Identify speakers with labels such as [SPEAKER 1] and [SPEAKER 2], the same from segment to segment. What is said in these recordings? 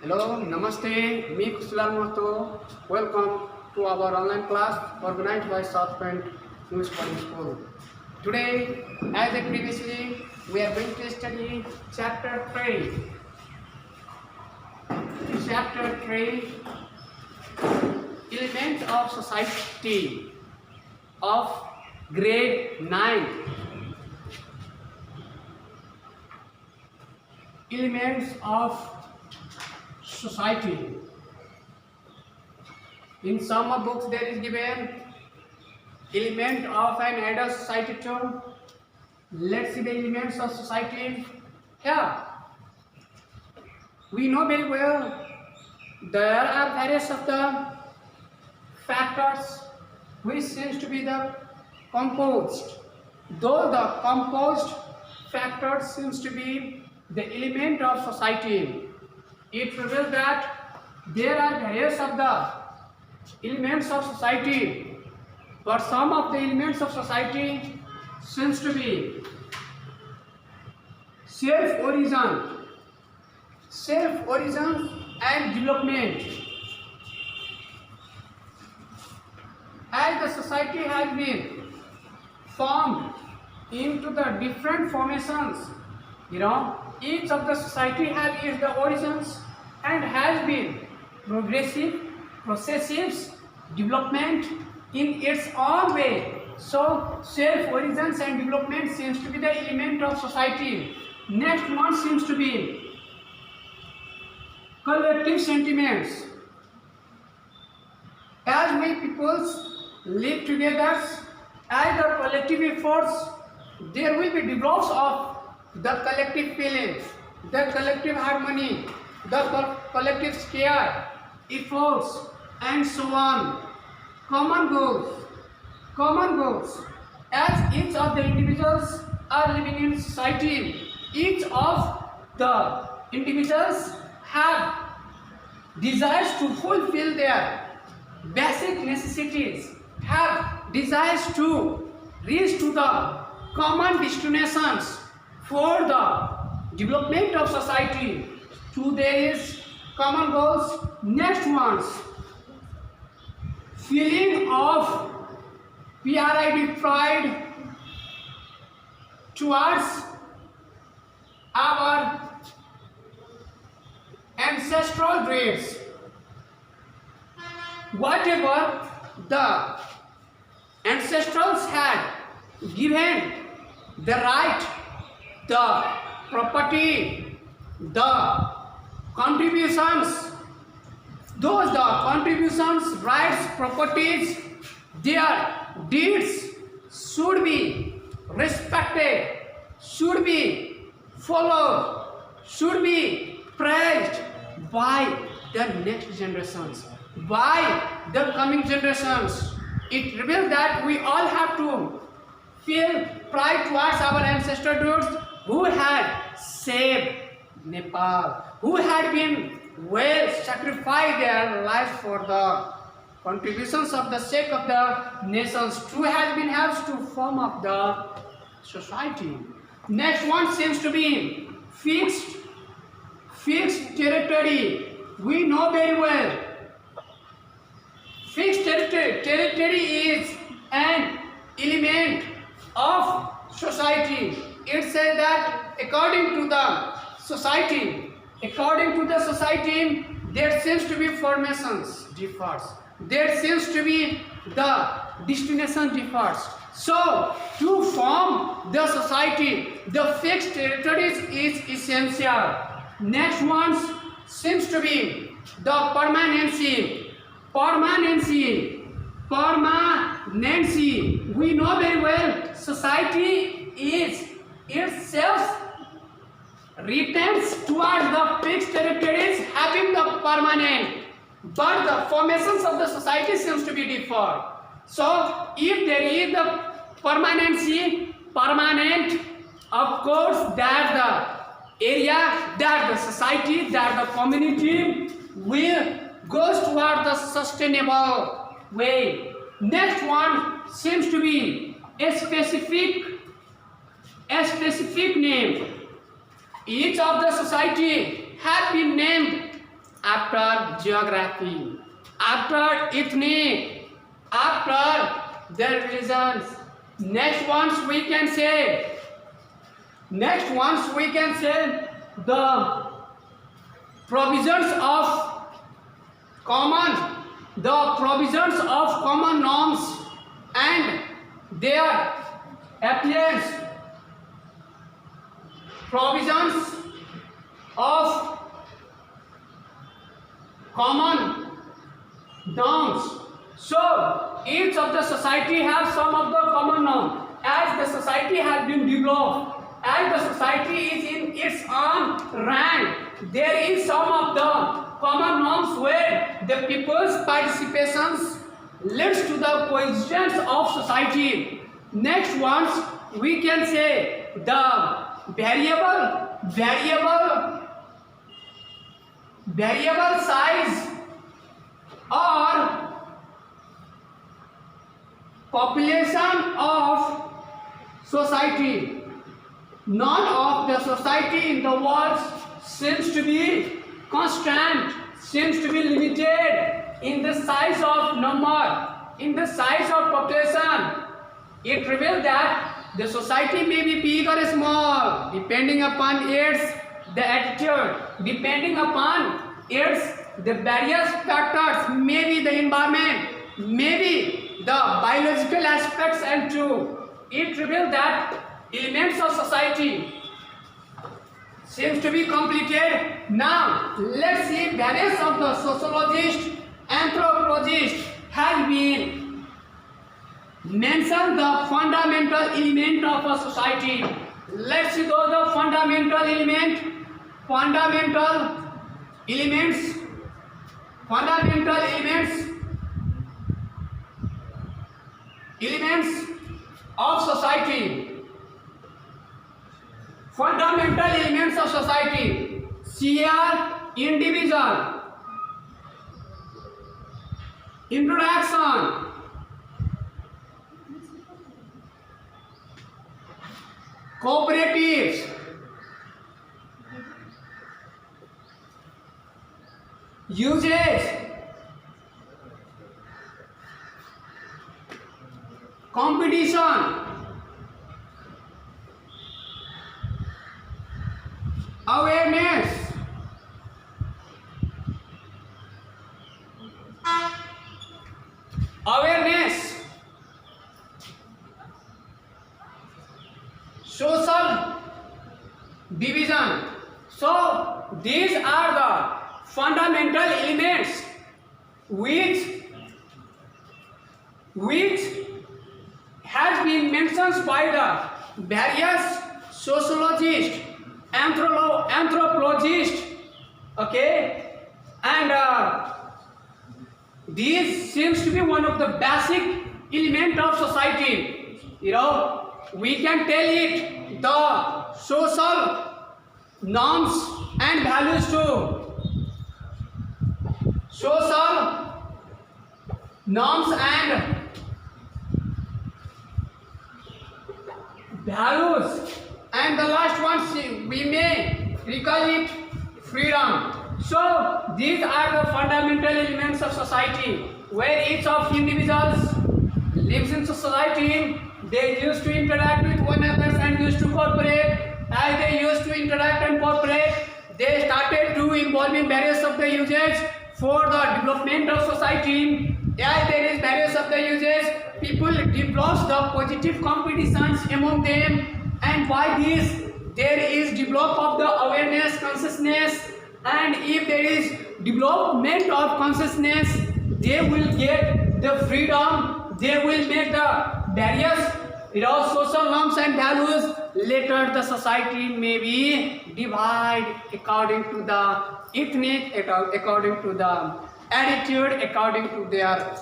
[SPEAKER 1] Hello, Namaste, me Kushal Mahto. Welcome to our online class organized by South Point English Public School. Today, as I previously, we are going to study Chapter 3. Chapter 3, Elements of Society of Grade 9. Elements of society. In some books there is given element of an adult society too. Let's see the elements of society. Here we know very well there are various of the factors which seems to be the composed. Though the composed factor seems to be the element of society, it reveals that there are various of the elements of society, but some of the elements of society seems to be self-origin and development. As the society has been formed into the different formations, each of the society has its the origins and has been progressive, processive development in its own way. So self-origins and development seems to be the element of society. Next one seems to be collective sentiments. As we peoples live together, as the collective efforts, there will be develops of the collective feelings, the collective harmony, the collective care, efforts, and so on. Common goals. As each of the individuals are living in society, each of the individuals have desires to fulfill their basic necessities, have desires to reach to the common destinations for the development of society. Two, there is common goals. Next ones, feeling of pride towards our ancestral dreams. Whatever the ancestrals had given the right, the property, the contributions, rights, properties, their deeds should be respected, should be followed, should be praised by the next generations, by the coming generations. It reveals that we all have to feel pride towards our ancestors who had saved Nepal, who had been sacrificed their lives for the contributions of the sake of the nations, who has been helped to form up the society. Next one seems to be fixed territory. We know very well fixed territory is an element of society. It says that according to the society, there seems to be formations differs. There seems to be the destination differs. So to form the society, the fixed territories is essential. Next one seems to be the permanency. We know very well society is itself returns towards the fixed territories having the permanent, but the formations of the society seems to be different. So if there is the permanent, of course that the area, that the society, that the community will goes toward the sustainable way. Next one seems to be a specific name. Each of the society have been named after geography, after ethnic, after their religions. Next ones we can say the provisions of common norms and their appearance, provisions of common norms. So each of the society has some of the common norms. As the society has been developed, as the society is in its own rank, there is some of the common norms where the people's participations leads to the coexistence of society. Next ones we can say the variable size or population of society. None of the society in the world seems to be constant, seems to be limited in the size of number, in the size of population. It reveals that the society may be big or small depending upon its the attitude, depending upon its the various factors, maybe the environment, maybe the biological aspects and too. It reveals that elements of society seems to be completed. Now let's see various of the sociologists, anthropologists have been mentioned the fundamental element of a society. Let's see those the fundamental elements of society. Fundamental elements of society: share, individual, interaction, cooperatives, usage, competition, awareness, social division. So these are the fundamental elements which has been mentioned by the various sociologists, anthropologists, okay, and these seems to be one of the basic element of society. We can tell it the social norms and values too. Social norms and values, and the last one we may recall it freedom. So these are the fundamental elements of society where each of individuals lives in society. They used to interact with one another and used to cooperate. As they used to interact and cooperate, they started to involve in various of the uses for the development of society. As there is various of the uses, people develop the positive competitions among them, and by this there is develop of the awareness, consciousness, and if there is development of consciousness, they will get the freedom, they will make the various social norms and values. Later the society may be divided according to the ethnic, according to the attitude, according to their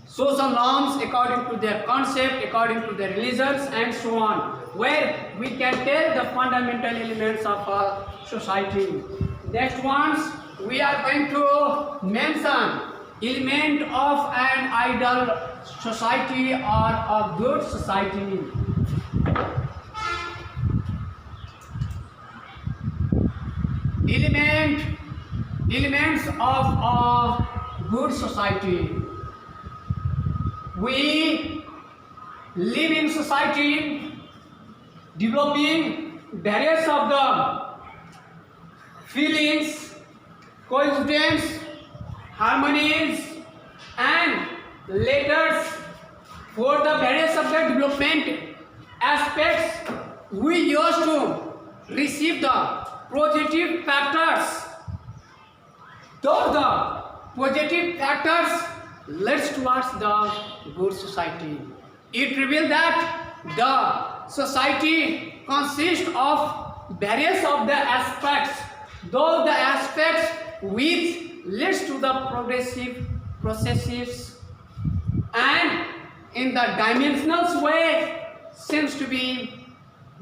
[SPEAKER 1] social norms, according to their concept, according to their religions, and so on, where we can tell the fundamental elements of a society. Next ones we are going to mention element of an ideal society or a good society. Element elements of a good society. We live in society developing various of the feelings, coincidence, harmonies and letters for the various of the development aspects. We used to receive the positive factors. Those the positive factors leads towards the good society. It reveals that the society consists of various of the aspects. Those the aspects which leads to the progressive processes and in the dimensional way seems to be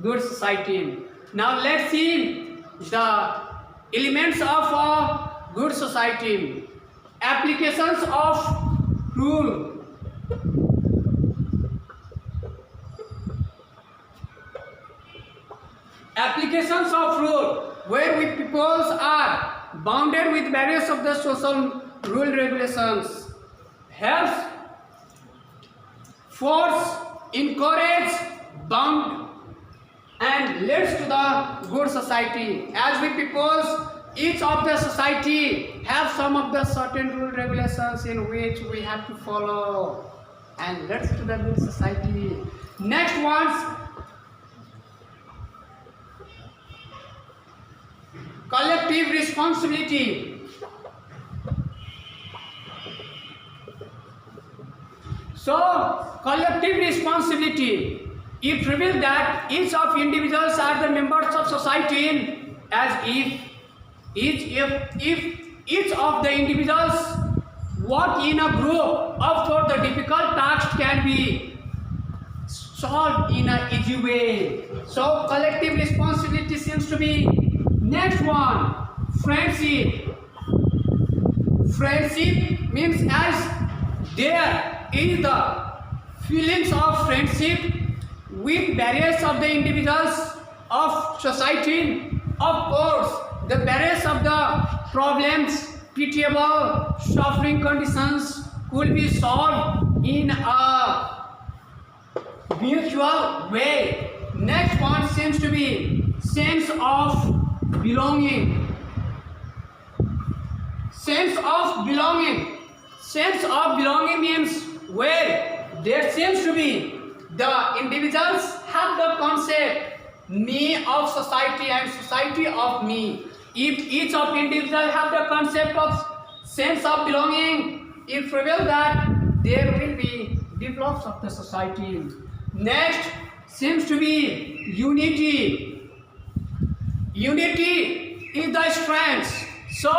[SPEAKER 1] good society. Now let's see the elements of a good society. Applications of rule. Applications of rule, where we peoples are bounded with various of the social rule regulations, helps, force, encourage, bound and leads to the good society. As we peoples, each of the society have some of the certain rule regulations in which we have to follow and leads to the good society. Next ones, collective responsibility. So, collective responsibility, it reveals that each of individuals are the members of society, as if each of the individuals work in a group, of course the difficult task can be solved in an easy way. So, collective responsibility seems to be. Next one, friendship. Friendship means as there is the feelings of friendship with various of the individuals of society. Of course, the various of the problems, pitiable, suffering conditions could be solved in a mutual way. Next one seems to be sense of belonging. Sense of belonging. Sense of belonging means where there seems to be the individuals have the concept me of society and society of me. If each of individuals have the concept of sense of belonging, it prevails that there will be develops of the society. Next seems to be unity. Unity is the strength. So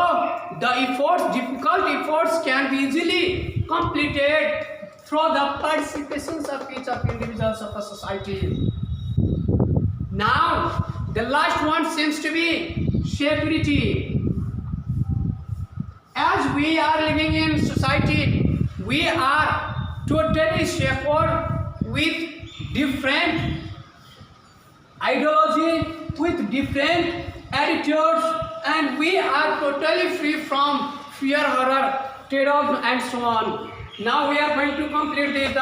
[SPEAKER 1] the efforts, difficult efforts can be easily completed through the participations of each of individuals of a society. Now the last one seems to be security. As we are living in society, we are totally secure with different ideology, with different attitudes, and we are totally free from fear, horror, terror and so on. Now we are going to complete this.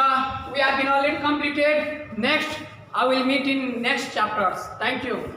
[SPEAKER 1] We have been already completed. Next, I will meet in next chapters. Thank you.